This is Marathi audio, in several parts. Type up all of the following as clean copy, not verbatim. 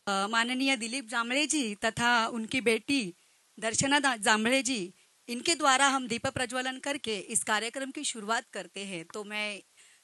माननीय दिलीप जांभळे जी तथा उनकी बेटी दर्शना जांभळे जी, इनके द्वारा हम दीप प्रज्वलन करके इस कार्यक्रम की शुरुआत करते हैं। तो मैं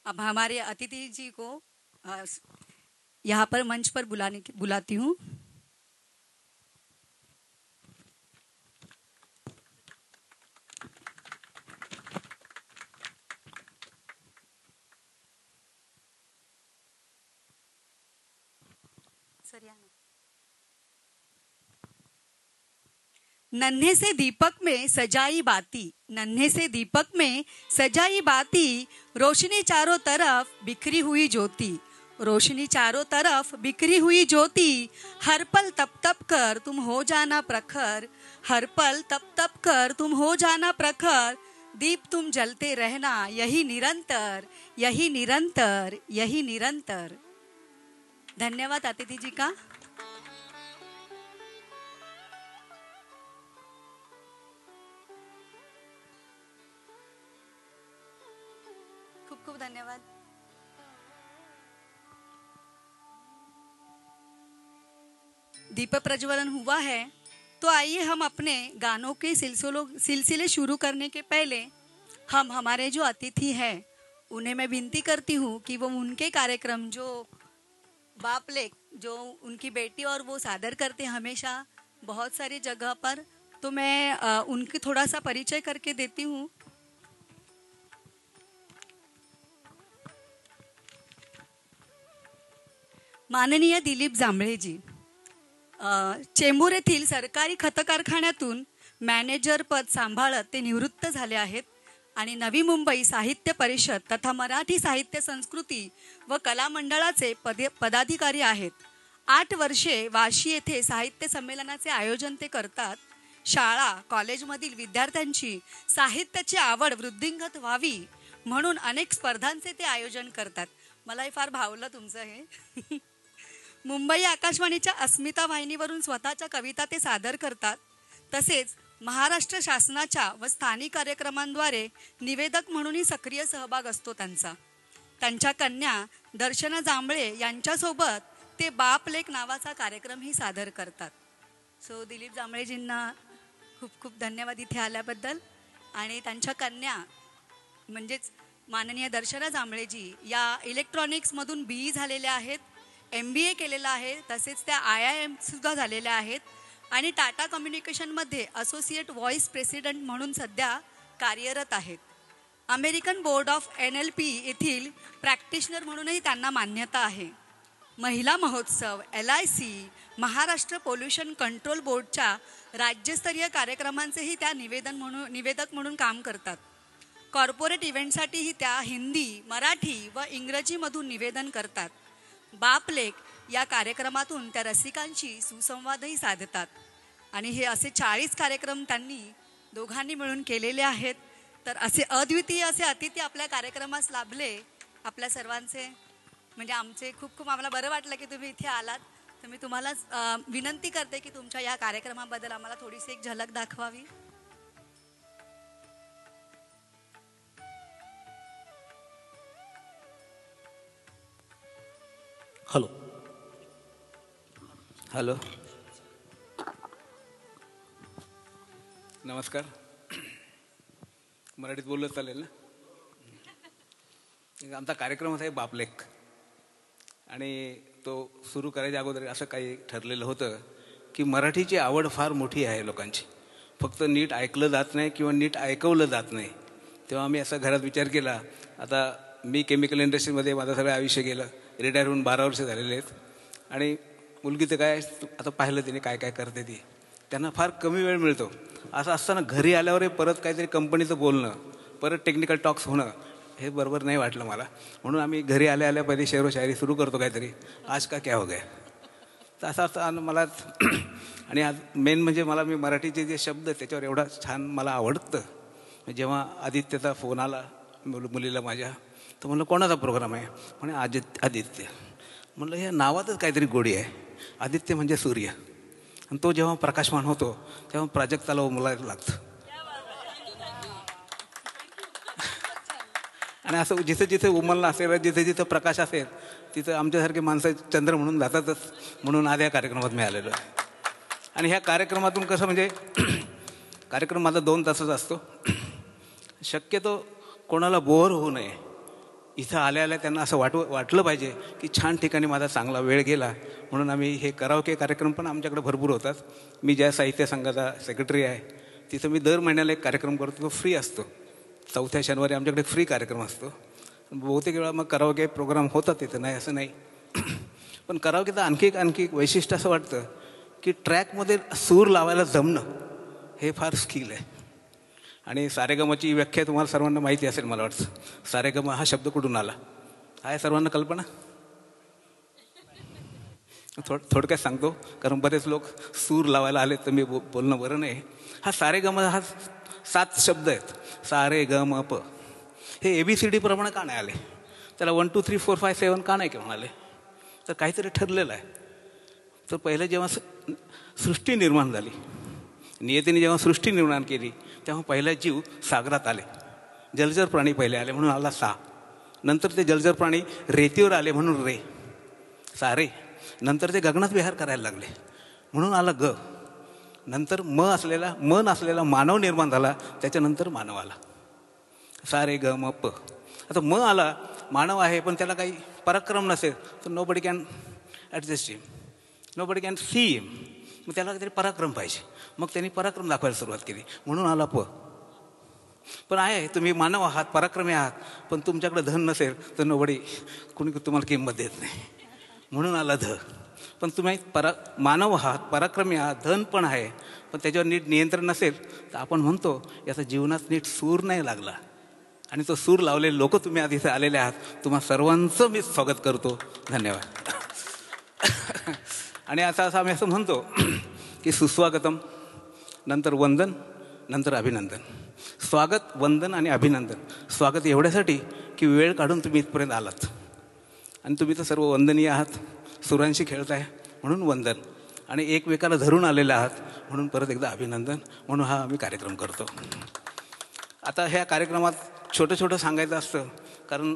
अब हमारे अतिथि जी को यहाँ पर मंच पर बुलाती हूँ। नन्हे से दीपक में सजाई बाती, नन्हे से दीपक में सजाई बाती, रोशनी चारों तरफ बिखरी हुई ज्योति, रोशनी चारों तरफ बिखरी हुई ज्योति, हर पल तप तप कर तुम हो जाना प्रखर, हर पल तप तप कर तुम हो जाना प्रखर, दीप तुम जलते रहना यही निरंतर, यही निरंतर, यही निरंतर। धन्यवाद अतिथि जी का। खूब खूब धन्यवाद। दीप प्रज्वलन हुआ है, तो आइए हम अपने गानों के सिलसिले शुरू करने के पहले हम हमारे जो अतिथि हैं उन्हें मैं विनती करती हूँ कि वो उनके कार्यक्रम जो बाप लेक जो उनकी बेटी और वो सादर करते हैं हमेशा बहुत सारी जगह पर, तो मैं उनकी थोड़ा सा परिचय करके देती हूँ। माननीय दिलीप जांभळे जी चेंबूर येथील सरकारी खत कारखान्यातून मॅनेजर पद सांभाळत ते निवृत्त झाले आहेत आणि नवी मुंबई साहित्य परिषद तथा मराठी साहित्य संस्कृती व कला मंडळाचे पदाधिकारी आहेत। 8 वर्षे वाशी येथे साहित्य संमेलनाचे आयोजन ते करतात। शाळा कॉलेजमधील विद्यार्थ्यांची साहित्याची आवड वृद्धिंगत व्हावी म्हणून अनेक स्पर्धांचे ते आयोजन करतात। मलाही फार भावलं तुमचं हे। मुंबई आकाशवाणीच्या अस्मिता वाहिनीवरून स्वतःच्या कविता ते सादर करतात। तसेच महाराष्ट्र शासनाच्या व स्थानिक कार्यक्रमांद्वारे निवेदक म्हणूनही सक्रिय सहभाग असतो त्यांचा। त्यांच्या कन्या दर्शना जांभळे यांच्यासोबत ते बाप लेक नावाचा कार्यक्रमही सादर करतात। सो दिलीप जांभळेजींना खूप खूप धन्यवाद इथे आल्याबद्दल। आणि त्यांच्या कन्या म्हणजेच माननीय दर्शना जांभळेजी या इलेक्ट्रॉनिक्समधून BE झालेल्या आहेत, MBA केलेला आहे, तसेच त्या IIM सुद्धा झालेल्या आहेत आणि टाटा कम्युनिकेशनमध्ये असोसिएट व्हॉइस प्रेसिडेंट म्हणून सध्या कार्यरत आहेत। अमेरिकन बोर्ड ऑफ NLP येथील प्रॅक्टिशनर म्हणूनही त्यांना मान्यता आहे। महिला महोत्सव, LIC, महाराष्ट्र पोल्युशन कंट्रोल बोर्डच्या राज्यस्तरीय कार्यक्रमांचेही त्या निवेदक म्हणून काम करतात। कॉर्पोरेट इव्हेंटसाठीही त्या हिंदी, मराठी व इंग्रजीमधून निवेदन करतात। बाप लेक या कार्यक्रमातून त्या रसिकांशी सुसंवादही साधतात आणि हे असे 40 कार्यक्रम त्यांनी दोघांनी मिळून केलेले आहेत। तर असे अद्वितीय असे अतिथी आपल्या कार्यक्रमास लाभले आपल्या सर्वांचे, म्हणजे आमचे खूप खूप आम्हाला बरं वाटलं की तुम्ही इथे आलात। तर मी तुम्हाला विनंती करते की तुमच्या या कार्यक्रमाबद्दल आम्हाला थोडीशी एक झलक दाखवावी। हॅलो हॅलो नमस्कार। मराठीत बोललं चालेल ना? आमचा कार्यक्रम आहे बाप लेक आणि तो सुरू करायच्या अगोदर असं काही ठरलेलं होतं की मराठीची आवड फार मोठी आहे लोकांची, फक्त नीट ऐकलं जात नाही किंवा नीट ऐकवलं जात नाही। तेव्हा आम्ही असा घरात विचार केला, आता मी केमिकल इंडस्ट्रीमध्ये माझं सगळं आयुष्य गेलं, रिटायर होऊन 12 वर्ष झालेले आहेत आणि मुलगी तर काय आता पाहिलं तिने काय काय करते ती, त्यांना फार कमी वेळ मिळतो। असं असताना घरी आल्यावर परत काहीतरी कंपनीचं बोलणं, परत टेक्निकल टॉक्स होणं हे बरोबर नाही वाटलं मला। म्हणून आम्ही घरी आल्या पहिले शेर व शायरी सुरू करतो काहीतरी, आज का क्या हो गया। तर असं मला आणि आज मेन म्हणजे मला मी मराठीचे जे शब्द त्याच्यावर एवढा छान मला आवडतं। जेव्हा आदित्यचा फोन आला मुलीला माझ्या, तर म्हणलं कोणाचा प्रोग्राम आहे? म्हणे आदित्य। म्हणलं या नावातच काहीतरी गोडी आहे, आदित्य म्हणजे सूर्य, आणि तो जेव्हा प्रकाशमान होतो तेव्हा प्राजक्ताला उमलायला लागतं। आणि असं जिथे जिथे उमलणं असेल, जिथे जिथे प्रकाश असेल तिथं आमच्यासारखे माणसं चंद्र म्हणून जातातच, म्हणून आज या कार्यक्रमात मी आलेलो आहे. आणि ह्या कार्यक्रमातून कसं म्हणजे कार्यक्रम माझा 2 तासाचा असतो. शक्यतो कोणाला बोर होऊ नये, इथं आल्या त्यांना असं वाटलं पाहिजे की छान ठिकाणी माझा चांगला वेळ गेला. म्हणून आम्ही हे कराओके कार्यक्रम पण आमच्याकडे भरपूर होतात. मी ज्या साहित्य संघाचा सेक्रेटरी आहे तिथं मी दर महिन्याला एक कार्यक्रम करतो, तो फ्री असतो. 4थ्या शनिवारी आमच्याकडे फ्री कार्यक्रम असतो. बहुतेक वेळा मग कराओके प्रोग्राम होतात तिथं, नाही असं नाही. पण कराओकेचं आणखी एक वैशिष्ट्य असं वाटतं की ट्रॅकमध्ये सूर लावायला जमणं हे फार स्किल आहे. आणि सारेगमची व्याख्या तुम्हाला सर्वांना माहिती असेल मला वाटतं. सारेगम हा शब्द कुठून आला आहे सर्वांना कल्पना? थोडक्यात सांगतो, कारण बरेच लोक सूर लावायला आले तर मी बोलणं बरं नाही. हा सारेगम हा 7 शब्द आहेत. सारे ग म प. हे ABCD प्रमाणे का नाही आले? त्याला 1 2 3 4 5 7 का नाही घेऊन आले? तर काहीतरी ठरलेलं आहे. तर पहिलं जेव्हा सृष्टी निर्माण झाली, नियतीने जेव्हा सृष्टी निर्माण केली तेव्हा पहिला जीव सागरात आले. जलचर प्राणी पहिले आले म्हणून आला सा. नंतर ते जलचर प्राणी रेतीवर आले म्हणून रे, सारे. नंतर ते गगनात विहार करायला लागले म्हणून आला ग. नंतर मन असलेला मानव निर्माण झाला, त्याच्यानंतर मानव आला. सारे ग म प. आता म आला, मानव आहे पण त्याला काही पराक्रम नसेल तर nobody can adjust him, nobody can see him. मग त्याला काहीतरी पराक्रम पाहिजे. मग त्यांनी पराक्रम दाखवायला सुरुवात केली म्हणून आला प. पण आहे तुम्ही मानव आहात, पराक्रमी आहात, पण तुमच्याकडे धन नसेल तर कुणी तुम्हाला किंमत देत नाही म्हणून आला ध. पण तुम्ही मानव आहात, पराक्रमी आहात, धन पण आहे, पण त्याच्यावर नीट नियंत्रण नसेल तर आपण म्हणतो याचा जीवनात नीट सूर नाही लागला. आणि तो सूर लावलेले लोक तुम्ही आधी इथे आलेले आहात, तुम्हा सर्वांचं मी स्वागत करतो. धन्यवाद. आणि असं आम्ही असं म्हणतो की सुस्वागतम, नंतर वंदन, नंतर अभिनंदन. स्वागत, वंदन आणि अभिनंदन. स्वागत एवढ्यासाठी की वेळ काढून तुम्ही इथपर्यंत आलात आणि तुम्ही तर सर्व वंदनीय आहात, सुरांशी खेळताय म्हणून वंदन, आणि एकमेकाला धरून आलेले आहात म्हणून परत एकदा अभिनंदन. म्हणून हा आम्ही कार्यक्रम करतो. आता ह्या कार्यक्रमात छोटं सांगायचं असतं, कारण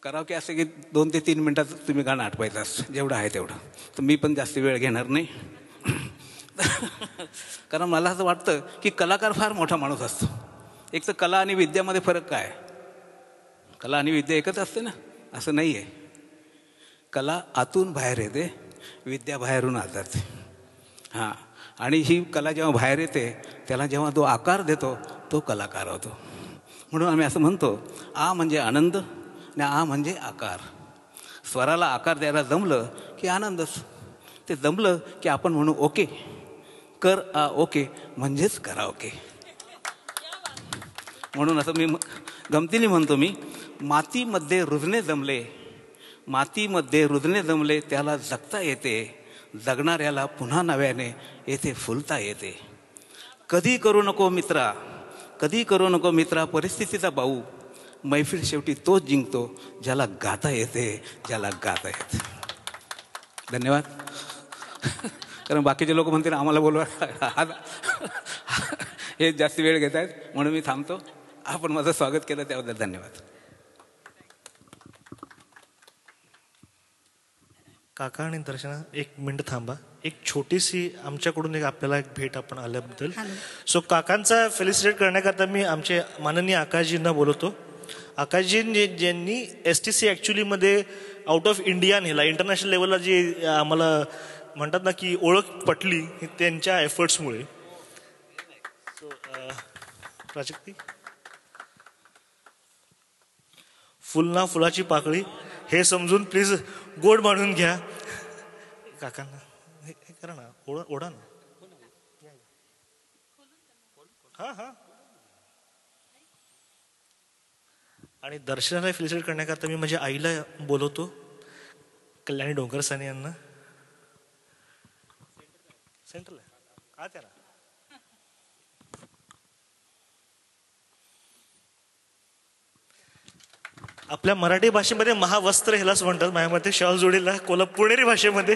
कराओके असं की 2 ते 3 मिनटात तुम्ही गाणं आठवायचं असतं, जेवढं आहे तेवढं. तर मी पण जास्त वेळ घेणार नाही. कारण मला असं वाटतं की कलाकार फार मोठा माणूस असतो. एक तर कला आणि विद्यामध्ये फरक काय? कला आणि विद्या एकच असते ना? असं नाही आहे. कला आतून बाहेर येते, विद्या बाहेरून आत जाते. हां, आणि ही कला जेव्हा बाहेर येते त्याला जेव्हा तो आकार देतो तो कलाकार होतो. म्हणून आम्ही असं म्हणतो, आ म्हणजे आनंद आणि आ म्हणजे आकार. स्वराला आकार द्यायला जमलं की आनंदच. ते जमलं की आपण म्हणू ओके, कर आ ओके म्हणजेच कराओके. म्हणून असं मी गमतीने म्हणतो, मी मातीमध्ये रुजणे जमले, मातीमध्ये रुजणे जमले, त्याला जगता येते, जगणाऱ्याला पुन्हा नव्याने येथे फुलता येते. कधी करू नको मित्रा, कधी करू नको मित्रा परिस्थितीचा बाऊ, मैफिल शेवटी तोच जिंकतो ज्याला गाता येते, ज्याला गाता येते. धन्यवाद. कारण बाकीचे लोक म्हणतील आम्हाला बोलवा, हे जास्त वेळ घेत आहेत म्हणून मी थांबतो. आपण माझं स्वागत केलं त्याबद्दल धन्यवाद. काका आणि दर्शना 1 मिनिट थांबा. एक छोटीशी आमच्याकडून आपल्याला एक भेट आपण आल्याबद्दल. सो काकांचा फेलिसिटेट करण्याकरता मी आमचे माननीय आकाशजींना बोलवतो. आकाशजी ज्यांनी STC ॲक्च्युलीमध्ये आउट ऑफ इंडिया नेला, इंटरनॅशनल लेवलला जी आम्हाला म्हणतात ना की ओळख पटली त्यांच्या एफर्ट्समुळे. सो प्राजक्ती, फुल ना फुलाची पाकळी हे समजून प्लीज गोड मानून घ्या. काकांना हे करा ना, ओढा ना. हा. आणि दर्शनाला फेलिसिटेट करण्याकरता मी माझ्या आईला बोलवतो, कल्याणी डोंगरसाने यांना. सेंट्रल आहे त्याला. आपल्या मराठी भाषेमध्ये महावस्त्र ह्यालाच म्हणतात, माझ्या मते शॉल जोडीला कोल्हापुणेरी भाषेमध्ये.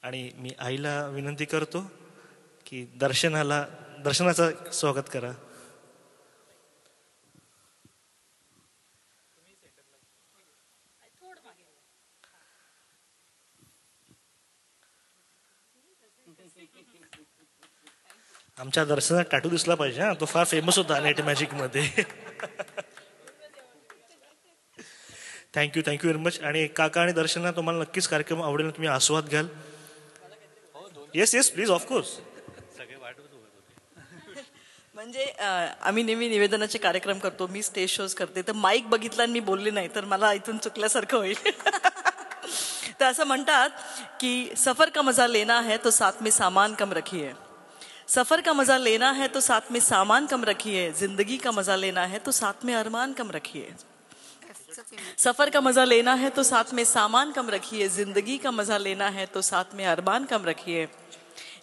आणि मी आईला विनंती करतो की दर्शनाचं स्वागत करा. आमच्या दर्शनात टॅटू दिसला पाहिजे हा, तो फार फेमस होता नेट मॅजिक मध्ये. Thank you very much. आणि काका आणि दर्शना तुम्हाला नक्कीच कार्यक्रम आवडेल, तुम्ही आस्वाद घ्याल. Yes please of course. म्हणजे आम्ही नेहमी निवेदनाचे कार्यक्रम करतो, मी स्टेज शोज करते, तर माईक बघितला आणि मी बोलले नाही तर मला इथून चुकल्यासारखं होईल. तर असं म्हणतात की सफर का मजा लेना है तो साथ में सामान कम रखिए, सफर का मजा लेना है तो साथ में सामान कम रखिए, जिंदगी का मजा लेना है तो साथ में अरमान कम रखिए. सफर का मजा लेना है तो साथ में सामान कम रखिए, जिंदगी का मजा लेना है तो साथ में अरमान कम रखिए.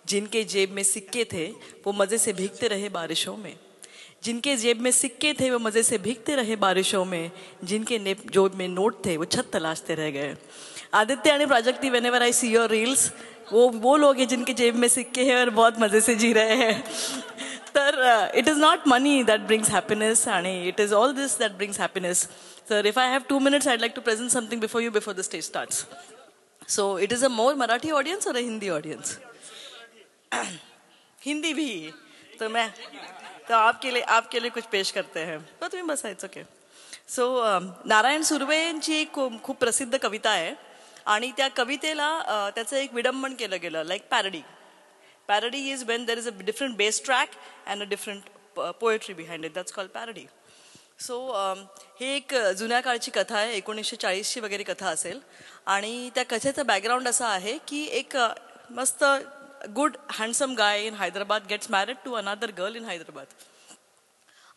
जिनके जेब में सिक्के थे वो मजे से भीगते रहे बारिशों में, जिनके जेब में सिक्के थे वो मजे से भीगते रहे बारिशों में, जिनके जेब में नोट थे वो छत तलाशते रह गए. आदित्य आणि Prajakti, whenever I see your reels, वो लोग हैं जिनके जेब में सिक्के हैं और बहुत मजे से जी रहे हैं. तर it is not money that brings happiness, आणि it is all this that brings happiness. Sir, if I have 2 minutes I'd like to present something before the stage starts. So it is a more Marathi audience or a Hindi audience? Hindi भी. तो आपके लिए कुछ पेश करते हैं. तो तुम्ही बसायचं ओके. सो नारायण सुर्वे यांची एक खूप प्रसिद्ध कविता आहे, आणि त्या कवितेला त्याचं एक विडंबन केलं गेलं, like parody is when there is a different base track and a different poetry behind it, that's called parody. So हे एक जुन्या काळची कथा आहे, 1940ची वगैरे कथा असेल, आणि त्या कथेचं बॅकग्राऊंड असं आहे की एक मस्त good handsome guy in Hyderabad gets married to another girl in Hyderabad,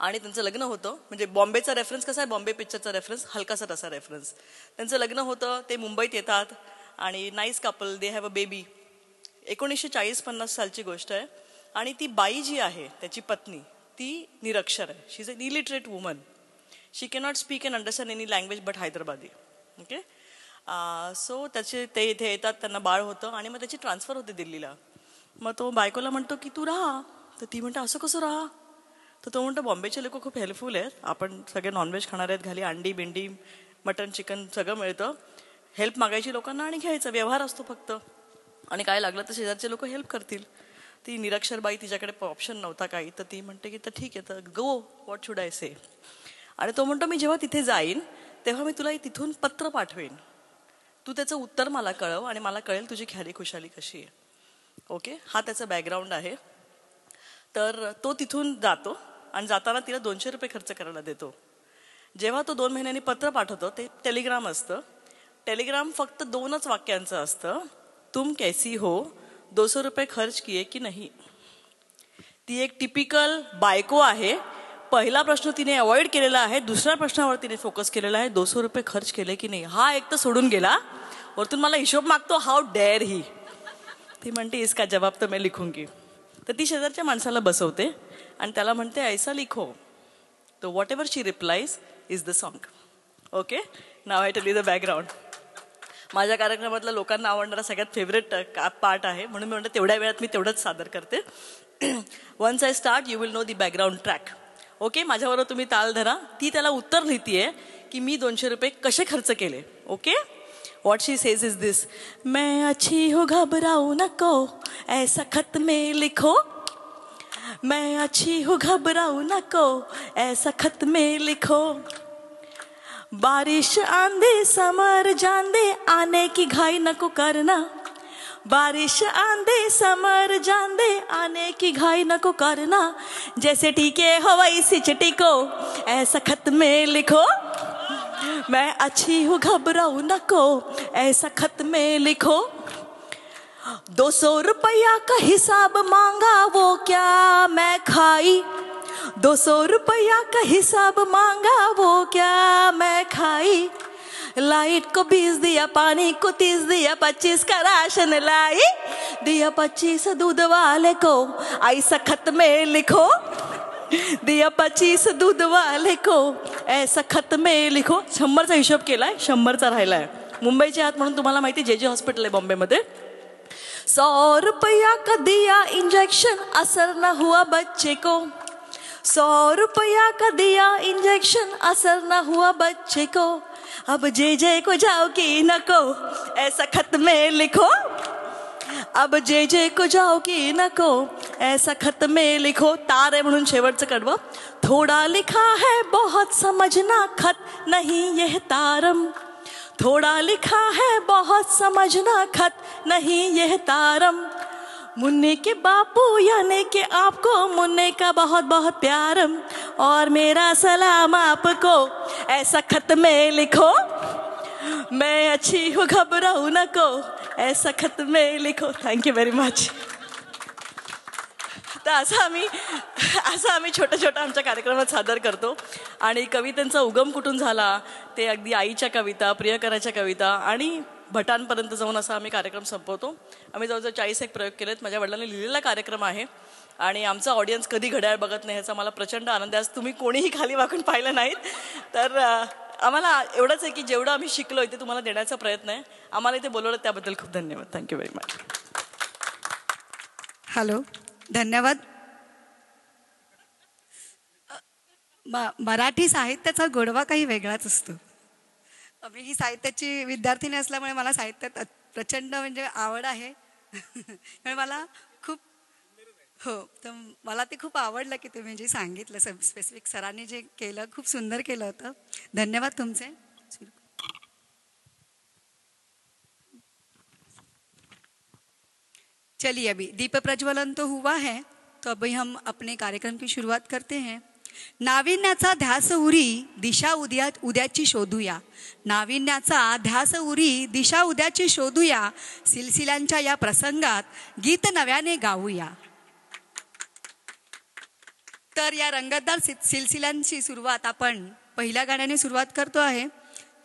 आणि त्यांचं लग्न होतं. म्हणजे बॉम्बेचा रेफरन्स कसा आहे, बॉम्बे पिक्चरचा रेफरन्स हलकासा तसा रेफरन्स. त्यांचं लग्न होतं, ते मुंबईत येतात, आणि nice couple, they have a baby. 1940-50 सालची गोष्ट आहे, आणि ती बाई जी आहे त्याची पत्नी, ती निरक्षर आहे. She is an illiterate woman. She cannot speak and understand any language but Hyderabadi. Okay. So ते इथे येतात, त्यांना बाळ होतं, आणि मग त्याची ट्रान्सफर होते दिल्लीला. मग तो बायकोला म्हणतो की तू राहा, तर ती म्हणते असं कसं राहा, तर तो म्हणतो बॉम्बेचे लोक खूप हेल्पफुल आहेत, आपण सगळे नॉनव्हेज खाणार आहेत, घाली अंडी बिंडी मटन चिकन सगळं मिळतं, हेल्प मागायची लोकांना आणि घ्यायचा व्यवहार असतो फक्त, आणि काय लागलं तर शेजारचे लोक हेल्प करतील. ती निरक्षर बाई, तिच्याकडे ऑप्शन नव्हता काही, तर ती म्हणते की तर ठीक आहे, तर गो, व्हॉट शुड आय से. आणि तो म्हणतो मी जेव्हा तिथे जाईन तेव्हा मी तुला तिथून पत्र पाठवेन, तू त्याचं उत्तर मला कळव आणि मला कळेल तुझी ख्याली खुशाली कशी आहे. ओके. हा त्याचा बॅकग्राऊंड आहे. तर तो तिथून जातो, आणि जाताना तिला 200 रुपये खर्च करायला देतो. जेव्हा तो 2 महिन्यांनी पत्र पाठवतो, ते टेलिग्राम असतं. टेलिग्राम फक्त 2च वाक्यांचं असतं, तुम कैसी हो, 200 रुपये खर्च किए की नाही. ती एक टिपिकल बायको आहे. पहिला प्रश्न तिने अवॉइड केलेला आहे, दुसऱ्या प्रश्नावर तिने फोकस केलेला आहे, 200 रुपये खर्च केले की नाही. हा एक तर सोडून गेला, वरतून मला हिशोब मागतो, हाऊ डेअर ही. ती म्हणते इसका जवाब तर मैं लिखूंगी. तर ती शेजारच्या माणसाला बसवते आणि त्याला म्हणते ऐसा लिखो. तो what ever she replies is the song. Okay. Now I tell you the background. माझ्या कार्यक्रमातला लोकांना आवडणारा सगळ्यात फेवरेट पार्ट आहे, म्हणून मी म्हणते तेवढ्या वेळात मी तेवढंच सादर करते. Once I start you will know the background track. Okay. माझ्याबरोबर तुम्ही ताल धरा. ती त्याला उत्तर लिहितीये की मी 200 रुपये कसे खर्च केले. Okay. What she says is this: मैं अच्छी हूँ घबराओ नको, ऐसा खत में लिखो. मैं अच्छी हूँ घबराओ नको, ऐसा खत में लिखो. बारिश आंधी समर जांदे, आने की घाई नको करना. बारिश आंधी समर जांदे, आने की घाई नको करना. जैसे टीके हो वैसी चिटिको, ऐसा खत में लिखो. मैं अच्छी हूँ घबराओ नको, ऐसा खत में लिखो. 200 रुपया का हिसाब मांगा, वो क्या मैं खाई. 200 रुपया का हिसाब मांगा, वो क्या मैं खाई. लाइट को 20 दिया, पानी को 30 दिया, 25 का राशन लाई. दिया 25 दूध वाले को, ऐसा खत में लिखो. दिया 25 दूध वाले को, ऐसा खत में लिखो. 100चा हिशोब केलाय, 100चा राहिलाय. मुंबईचे आहात म्हणून तुम्हाला माहिती जे हॉस्पिटल आहे बॉम्बेमध्ये. 100 रुपया का दिया इंजेक्शन, असर न हुआ बच्चे को. 100 रुपया का दिया इंजेक्शन, असर न हुआ बच्चे को. अब जे को जाओ कि नको, ऐसा खत में लिखो. अब जे जे को जाओगी नको ऐसा खत में लिखो. तारे म्हणून शेवटचं कडवं. थोडा लिखा है बहुत समझना खत नहीं यह तारम. थोड़ा लिखा है बहुत समझना खत नहीं यह तारम. मुन्ने के बापू यानी कि आपको मुन्ने का बहुत बहुत प्यारम. और मेरा सलाम आपको ऐसा खत में लिखो. मैं अच्छी हूँ घबराऊ नको ऐसा खत में लिखो. Thank you very much. तर असं आम्ही छोटं छोटं आमच्या कार्यक्रमात सादर करतो. आणि कवितांचा उगम कुठून झाला ते अगदी आईच्या कविता, प्रियकराच्या कविता आणि भटांपर्यंत जाऊन असा आम्ही कार्यक्रम संपवतो. आम्ही जवळजवळ 40 प्रयोग केलेत. माझ्या वडिलांनी लिहिलेला कार्यक्रम आहे आणि आमचा ऑडियन्स कधी घड्याळ बघत नाही ह्याचा मला प्रचंड आनंद आहे. आज तुम्ही कोणीही खाली वाकून पाहिलं नाहीत. तर आम्हाला एवढंच आहे की जेवढं आम्ही शिकलो ते तुम्हाला देण्याचा प्रयत्न आहे. आम्हाला इथे बोलवलं त्याबद्दल खूप धन्यवाद. Thank you very much. हॅलो, धन्यवाद. मराठी साहित्याचा गोडवा काही वेगळाच असतो. मी ही साहित्याची विद्यार्थिनी असल्यामुळे मला साहित्यात प्रचंड म्हणजे आवड आहे. मला खूप तर मला ते खूप आवडलं की तुम्ही जे सांगितलं स्पेसिफिक सरांनी जे केलं खूप सुंदर केलं होतं. धन्यवाद तुमचे. चलिए, अभी दीप प्रज्वलन तो हुआ है, तो अभी हम अपने कार्यक्रम की शुरुआत करते हैं. नाविन्याचा ध्यास उरी दिशा उद्याची शोधूया. नाविन्याचा ध्यास उरी दिशा उद्याची शोधूया. सिलसिल्यांच्या या प्रसंगात गीत नव्याने गाऊया. तर या रंगतदार सिलसिल्यांची सुरुवात आपण पहिल्या गाण्याने सुरुवात करतो आहे.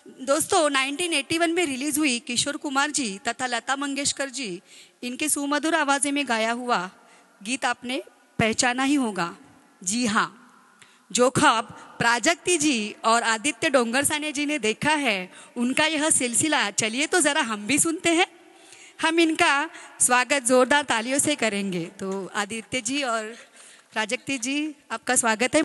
दोस्तों, 1981 में रिलीज हुई किशोर कुमार जी तथा लता मंगेशकर जी इनके सुमधुर आवाज़ में गाया हुआ गीत आपने पहचाना ही होगा. जी हाँ, जो ख्वाब प्राजक्ति जी और आदित्य डोंगरसाने जी ने देखा है उनका यह सिलसिला चलिए तो ज़रा हम भी सुनते हैं. हम इनका स्वागत जोरदार तालियों से करेंगे. तो आदित्य जी और प्राजक्ति जी, आपका स्वागत है.